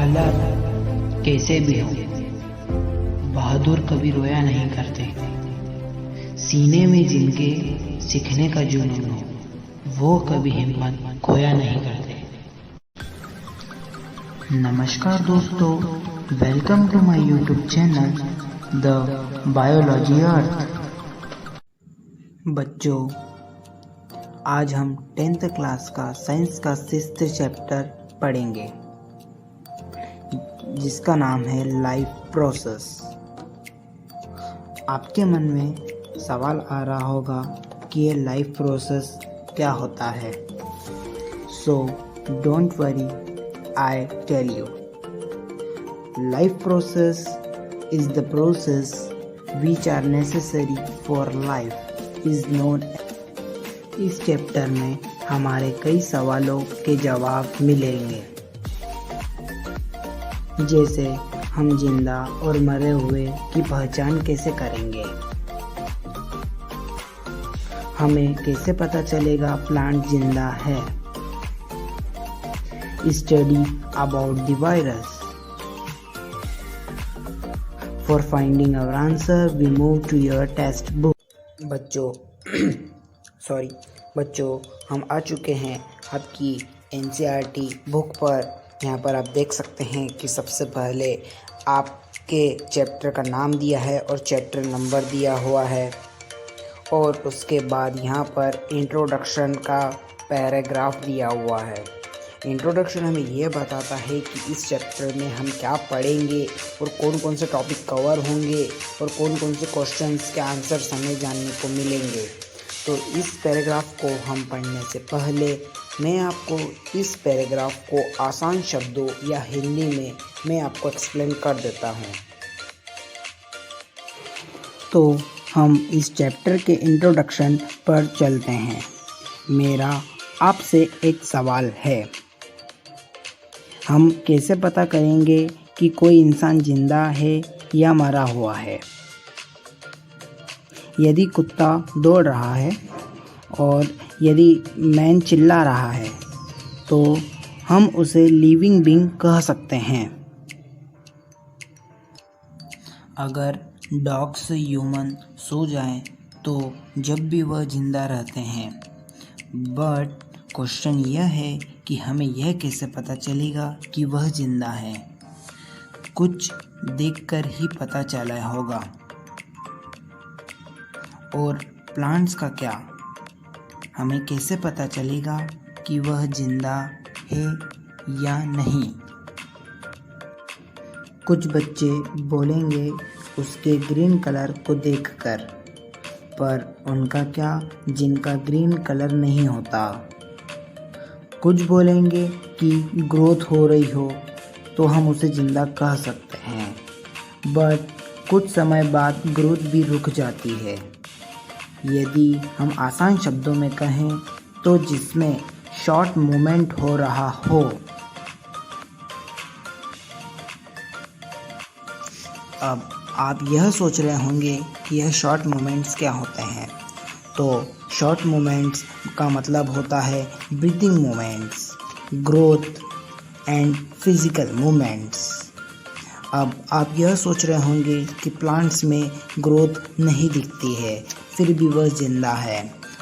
हालात कैसे भी हो, बहादुर कभी रोया नहीं करते। सीने में जिनके सीखने का जुनून हो, वो कभी हिम्मत खोया नहीं करते। नमस्कार दोस्तों, welcome to my YouTube channel the biology earth. बच्चों, आज हम 10th क्लास का साइंस का 6th चैप्टर पढ़ेंगे, जिसका नाम है लाइफ प्रोसेस। आपके मन में सवाल आ रहा होगा कि ये लाइफ प्रोसेस क्या होता है। So don't worry, I tell you. Life process is the process which are necessary for life is known. इस चैप्टर में हमारे कई सवालों के जवाब मिलेंगे, जैसे हम जिंदा और मरे हुए की पहचान कैसे करेंगे, हमें कैसे पता चलेगा प्लांट जिंदा है, study about the virus. For finding our answer, we move to your test book. बच्चों, हम आ चुके हैं आपकी NCERT बुक पर। यहाँ पर आप देख सकते हैं कि सबसे पहले आपके चैप्टर का नाम दिया है और चैप्टर नंबर दिया हुआ है, और उसके बाद यहाँ पर इंट्रोडक्शन का पैराग्राफ दिया हुआ है। इंट्रोडक्शन हमें यह बताता है कि इस चैप्टर में हम क्या पढ़ेंगे और कौन कौन से टॉपिक कवर होंगे और कौन कौन से क्वेश्चंस के आंसर्स हमें जानने को मिलेंगे। तो इस पैराग्राफ को हम पढ़ने से पहले मैं आपको इस पैराग्राफ को आसान शब्दों या हिंदी में मैं आपको एक्सप्लेन कर देता हूँ। तो हम इस चैप्टर के इंट्रोडक्शन पर चलते हैं। मेरा आपसे एक सवाल है, हम कैसे पता करेंगे कि कोई इंसान जिंदा है या मरा हुआ है? यदि कुत्ता दौड़ रहा है और यदि मैन चिल्ला रहा है तो हम उसे लिविंग बीइंग कह सकते हैं। अगर डॉग से ह्यूमन सो जाए तो जब भी वह जिंदा रहते हैं। बट क्वेश्चन यह है कि हमें यह कैसे पता चलेगा कि वह जिंदा है? कुछ देखकर ही पता चला होगा। और प्लांट्स का क्या? हमें कैसे पता चलेगा कि वह जिंदा है या नहीं? कुछ बच्चे बोलेंगे उसके ग्रीन कलर को देखकर, पर उनका क्या जिनका ग्रीन कलर नहीं होता? कुछ बोलेंगे कि ग्रोथ हो रही हो तो हम उसे जिंदा कह सकते हैं, बट कुछ समय बाद ग्रोथ भी रुक जाती है। यदि हम आसान शब्दों में कहें तो जिसमें शॉर्ट मूवमेंट हो रहा हो। अब आप यह सोच रहे होंगे कि यह शॉर्ट मूवमेंट्स क्या होते हैं। तो शॉर्ट मूवमेंट्स का मतलब होता है breathing movements, growth and physical movements. अब आप यह सोच रहे होंगे कि प्लांट्स में ग्रोथ नहीं दिखती है, फिर भी वह जिंदा है,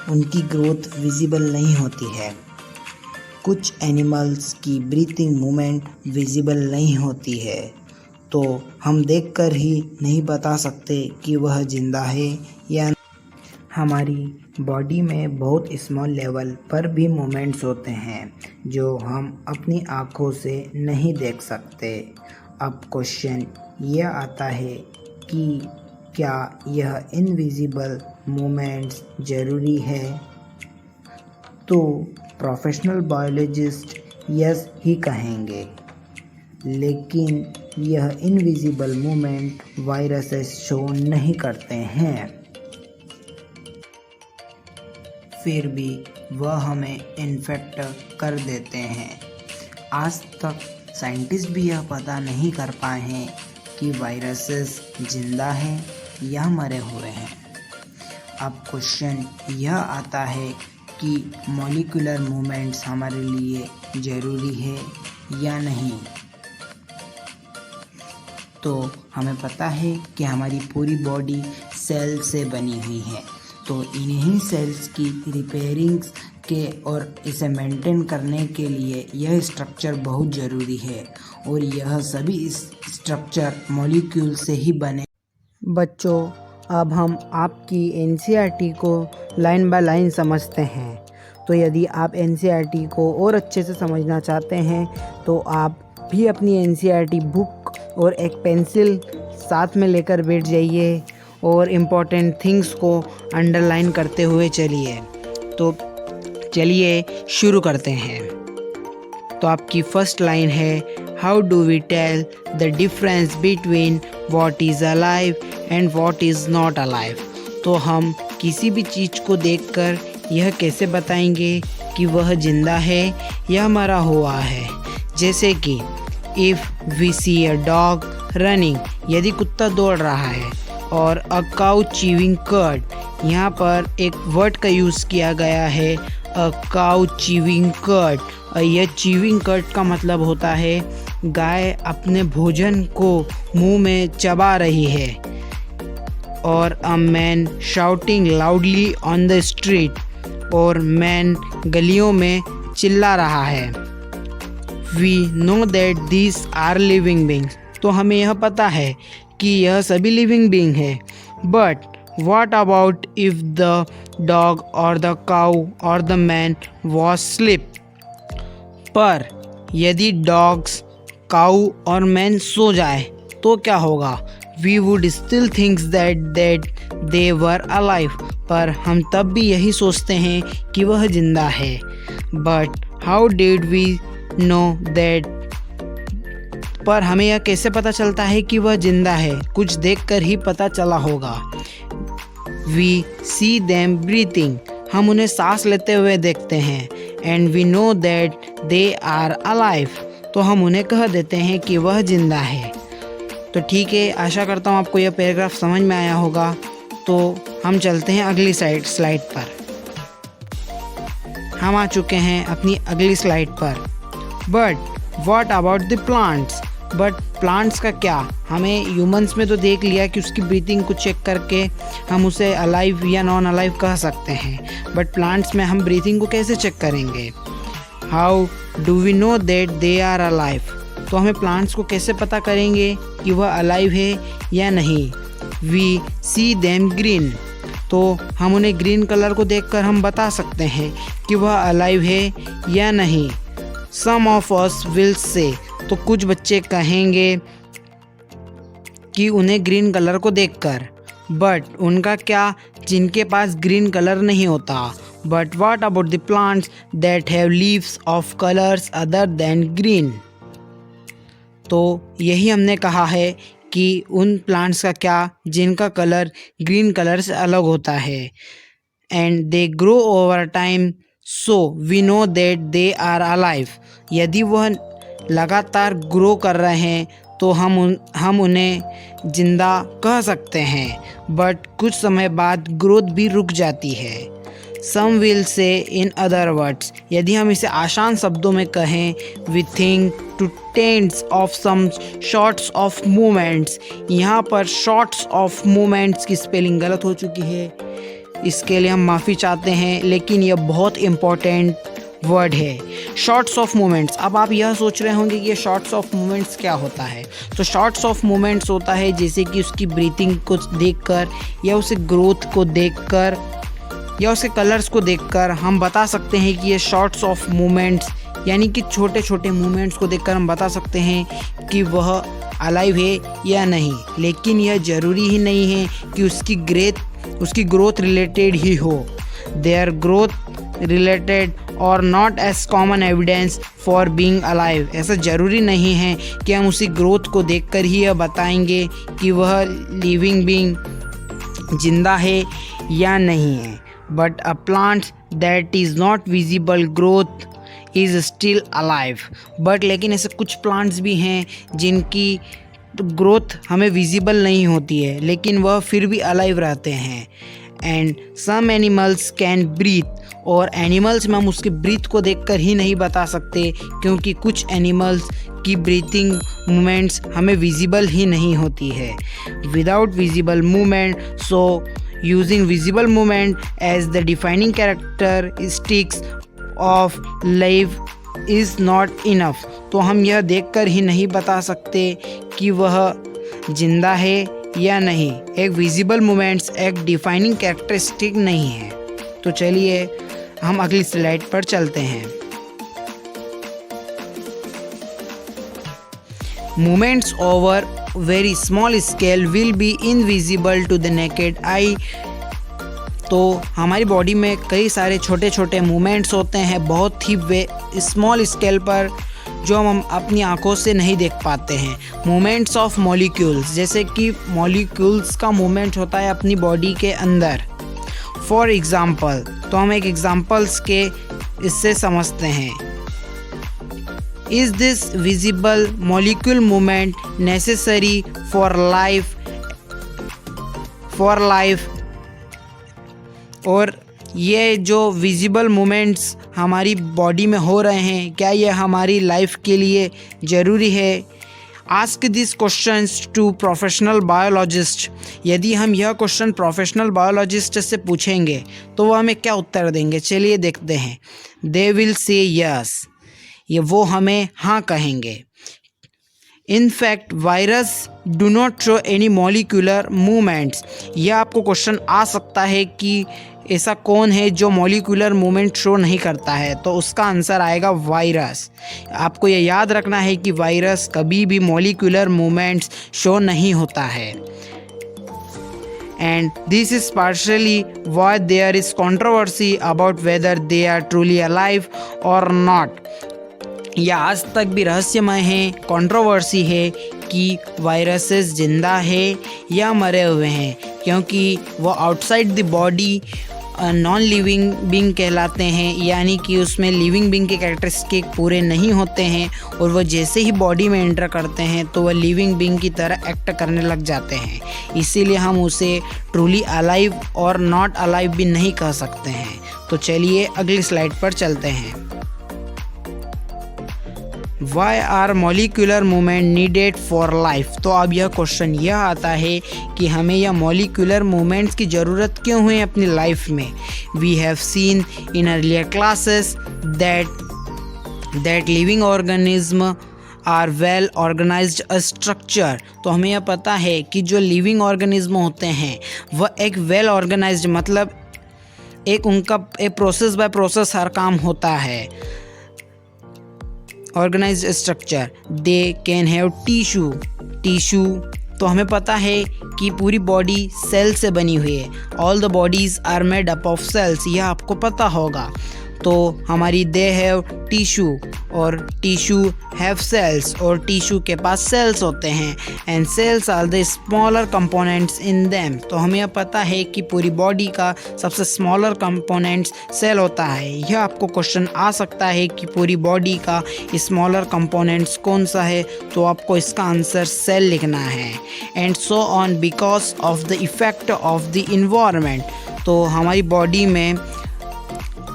उनकी ग्रोथ विजिबल नहीं होती है। कुछ एनिमल्स की ब्रीथिंग मूवमेंट विजिबल नहीं होती है, तो हम देखकर ही नहीं बता सकते कि वह जिंदा है या नहीं। हमारी बॉडी में बहुत स्मॉल लेवल पर भी मूवमेंट्स होते हैं जो हम अपनी आँखों से नहीं देख सकते। अब क्वेश्चन यह आता है कि क्या यह इनविजिबल मूवमेंट्स ज़रूरी है? तो प्रोफेशनल बायोलॉजिस्ट यस ही कहेंगे, लेकिन यह इनविजिबल मूवमेंट वायरसेस शो नहीं करते हैं। फिर भी वह हमें इन्फेक्ट कर देते हैं। आज तक साइंटिस्ट भी यह पता नहीं कर पाए हैं कि वायरसेस जिंदा हैं या मरे हुए हैं। अब क्वेश्चन यह आता है कि मॉलिक्यूलर मूवमेंट्स हमारे लिए ज़रूरी है या नहीं। तो हमें पता है कि हमारी पूरी बॉडी सेल से बनी हुई है, तो इन्हीं सेल्स की रिपेयरिंग्स के और इसे मेंटेन करने के लिए यह स्ट्रक्चर बहुत ज़रूरी है और यह सभी इस स्ट्रक्चर मॉलिक्यूल से ही बने। बच्चों, अब हम आपकी एनसीईआरटी को लाइन बाय लाइन समझते हैं। तो यदि आप एनसीईआरटी को और अच्छे से समझना चाहते हैं तो आप भी अपनी एनसीईआरटी बुक और एक पेंसिल साथ में लेकर बैठ जाइए और इम्पोर्टेंट थिंग्स को अंडरलाइन करते हुए चलिए। तो चलिए शुरू करते हैं। तो आपकी फर्स्ट लाइन है, how do we tell the difference between what is alive and what is not alive. तो हम किसी भी चीज़ को देखकर यह कैसे बताएंगे कि वह जिंदा है या मरा हुआ है। जैसे कि if we see a dog running, यदि कुत्ता दौड़ रहा है, और अ काउ चीविंग कर्ड, यहाँ पर एक वर्ड का यूज़ किया गया है, अ काउ चीविंग कर्ड। यह चीविंग कर्ड का मतलब होता है गाय अपने भोजन को मुंह में चबा रही है। और a man shouting loudly on the street, और मैन गलियों में चिल्ला रहा है। We know that this are living beings, तो हमें यह पता है कि यह सभी लिविंग बींग है। But what about if the dog और द काऊ और द मैन वॉज स्लीप। पर यदि डॉग्स, काऊ और मैन सो जाए तो क्या होगा? We would still thinks that they were alive, पर हम तब भी यही सोचते हैं कि वह जिंदा है। But how did we know that, पर हमें यह कैसे पता चलता है कि वह जिंदा है? कुछ देखकर ही पता चला होगा। वी सी देम ब्रीथिंग, हम उन्हें सांस लेते हुए देखते हैं। And we know that they are alive, तो हम उन्हें कह देते हैं कि वह जिंदा है। तो ठीक है, आशा करता हूँ आपको यह पैराग्राफ समझ में आया होगा। तो हम चलते हैं अगली स्लाइड पर। हम आ चुके हैं अपनी अगली स्लाइड पर। But what about the plants, but plants का क्या? हमें ह्यूमंस में तो देख लिया कि उसकी ब्रीथिंग को चेक करके हम उसे अलाइव या नॉन अलाइव कह सकते हैं, बट प्लांट्स में हम ब्रीथिंग को कैसे चेक करेंगे? How do we know that they are alive, तो हमें प्लांट्स को कैसे पता करेंगे कि वह अलाइव है या नहीं? वी सी देम ग्रीन, तो हम उन्हें ग्रीन कलर को देखकर हम बता सकते हैं कि वह अलाइव है या नहीं। सम ऑफ अस विल से, तो कुछ बच्चे कहेंगे कि उन्हें ग्रीन कलर को देखकर, बट उनका क्या जिनके पास ग्रीन कलर नहीं होता? But what about the plants that have leaves of colours other than green, तो यही हमने कहा है कि उन प्लांट्स का क्या जिनका कलर ग्रीन कलर से अलग होता है। And they grow over time, so we know that they are alive, यदि वह लगातार ग्रो कर रहे हैं तो हम उन्हें जिंदा कह सकते हैं। बट कुछ समय बाद ग्रोथ भी रुक जाती है। सम will say in other words, यदि हम इसे आसान शब्दों में कहें, we think to tense of some shorts of movements. यहाँ पर शॉर्ट्स ऑफ मूवमेंट्स की स्पेलिंग गलत हो चुकी है, इसके लिए हम माफ़ी चाहते हैं, लेकिन यह बहुत इम्पॉर्टेंट वर्ड है, शॉर्ट्स ऑफ मूवमेंट्स। अब आप यह सोच रहे होंगे कि ये शॉर्ट्स ऑफ मूवमेंट्स क्या होता है? तो शॉर्ट्स ऑफ मूवमेंट्स होता है जैसे कि उसकी ब्रीथिंग को देखकर या उसे ग्रोथ को देखकर या उसके कलर्स को देखकर हम बता सकते हैं कि ये शॉर्ट्स ऑफ मूवमेंट्स, यानी कि छोटे छोटे मूवमेंट्स को देखकर हम बता सकते हैं कि वह अलाइव है या नहीं। लेकिन यह ज़रूरी ही नहीं है कि उसकी ग्रोथ रिलेटेड ही हो। देयर ग्रोथ रिलेटेड और not as common evidence for being alive, ऐसा ज़रूरी नहीं है कि हम उसी ग्रोथ को देखकर ही यह बताएंगे कि वह लिविंग बीइंग जिंदा है या नहीं है। But a plant that is not visible growth is still alive, but लेकिन ऐसे कुछ प्लांट्स भी हैं जिनकी ग्रोथ हमें विजिबल नहीं होती है लेकिन वह फिर भी अलाइव रहते हैं। And some animals can breathe, और एनिमल्स में हम उसके ब्रीथ को देखकर ही नहीं बता सकते, क्योंकि कुछ एनिमल्स की ब्रीथिंग मूवमेंट्स हमें विजिबल ही नहीं होती है। Without visible movement, so using visible movement as the defining characteristics of life is not enough. तो हम यह देखकर ही नहीं बता सकते कि वह जिंदा है या नहीं। एक विजिबल मूवमेंट्स एक डिफाइनिंग कैरेक्टरिस्टिक नहीं है। तो चलिए हम अगली स्लाइड पर चलते हैं। Movements over very small scale will be invisible to the naked eye. तो हमारी बॉडी में कई सारे छोटे छोटे मूवमेंट्स होते हैं, बहुत ही स्मॉल स्केल पर, जो हम अपनी आंखों से नहीं देख पाते हैं। मूवमेंट्स ऑफ मॉलिक्यूल्स, जैसे कि मॉलिक्यूल्स का मूवमेंट होता है अपनी बॉडी के अंदर। फॉर एग्ज़ाम्पल, तो हम एक एग्जाम्पल्स के इससे समझते हैं। Is this visible molecule movement necessary for life, और ये जो विजिबल मूवमेंट्स हमारी बॉडी में हो रहे हैं, क्या ये हमारी लाइफ के लिए ज़रूरी है? Ask this questions to professional biologist. यदि हम यह क्वेश्चन प्रोफेशनल बायोलॉजिस्ट से पूछेंगे तो वो हमें क्या उत्तर देंगे, चलिए देखते हैं। दे विल से यस, ये वो हमें हाँ कहेंगे। In fact virus do not show any molecular movements. यह आपको क्वेश्चन आ सकता है कि ऐसा कौन है जो मॉलिक्यूलर मूवमेंट शो नहीं करता है, तो उसका आंसर आएगा वायरस। आपको ये याद रखना है कि वायरस कभी भी मॉलिक्यूलर मूवमेंट्स शो नहीं होता है। And this is partially why there is controversy about whether they are truly alive और नॉट। यह आज तक भी रहस्यमय है, कंट्रोवर्सी है कि वायरसेस जिंदा है या मरे हुए हैं, क्योंकि वो outside the body non living being कहलाते हैं, यानी कि उसमें लिविंग बींग के कैरेक्टरिस्टिक पूरे नहीं होते हैं, और वो जैसे ही बॉडी में एंटर करते हैं तो वह लिविंग बींग की तरह एक्ट करने लग जाते हैं। इसीलिए हम उसे ट्रूली अलाइव और नॉट अलाइव भी नहीं कह सकते हैं। तो चलिए अगली स्लाइड पर चलते हैं। Why are molecular movement needed for life? तो अब यह क्वेश्चन यह आता है कि हमें यह मॉलिक्यूलर मूवमेंट्स की ज़रूरत क्यों है अपनी लाइफ में। We have seen in earlier classes that living organism are well organized structure। तो हमें यह पता है कि जो लिविंग ऑर्गेनिज्म होते हैं वह एक वेल ऑर्गेनाइज्ड, मतलब एक उनका एक प्रोसेस बाय प्रोसेस हर काम होता है। Organised structure, they can have tissue. तो हमें पता है कि पूरी बॉडी सेल से बनी हुई है। All the bodies are made up of cells, यह आपको पता होगा। तो हमारी दे हैव टिश्यू, और टिश्यू हैव सेल्स, और टिश्यू के पास सेल्स होते हैं। And cells are the smaller components in them. तो हमें यह पता है कि पूरी बॉडी का सबसे स्मॉलर कंपोनेंट्स सेल होता है। यह आपको क्वेश्चन आ सकता है कि पूरी बॉडी का स्मॉलर कंपोनेंट्स कौन सा है, तो आपको इसका आंसर सेल लिखना है। And so on because of the effect of the environment. तो हमारी बॉडी में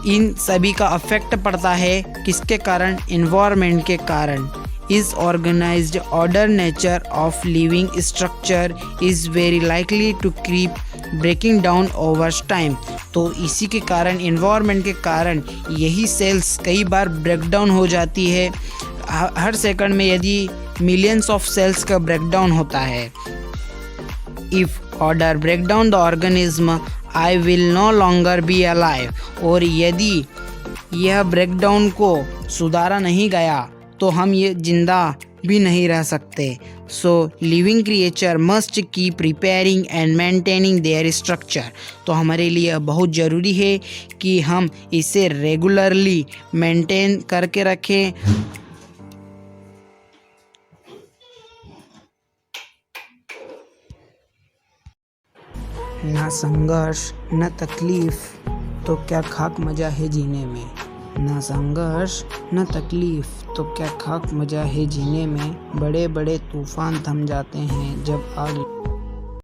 इन सभी का अफेक्ट पड़ता है, किसके कारण? इन्वायरमेंट के कारण। Is organised order nature of living structure is very likely to keep breaking down over time. तो इसी के कारण, इन्वायरमेंट के कारण यही सेल्स कई बार ब्रेक डाउन हो जाती है। हर सेकंड में यदि मिलियंस ऑफ सेल्स का ब्रेक डाउन होता है। If order break down the organism I will no longer be alive। और यदि यह ब्रेकडाउन को सुधारा नहीं गया तो हम ये जिंदा भी नहीं रह सकते। So living creature must keep repairing and maintaining their structure. तो हमारे लिए बहुत ज़रूरी है कि हम इसे रेगुलरली मेंटेन करके रखें। ना संघर्ष न तकलीफ़ तो क्या खाक मज़ा है जीने में। ना संघर्ष न तकलीफ़ तो क्या खाक मज़ा है जीने में। बड़े बड़े तूफ़ान थम जाते हैं जब आग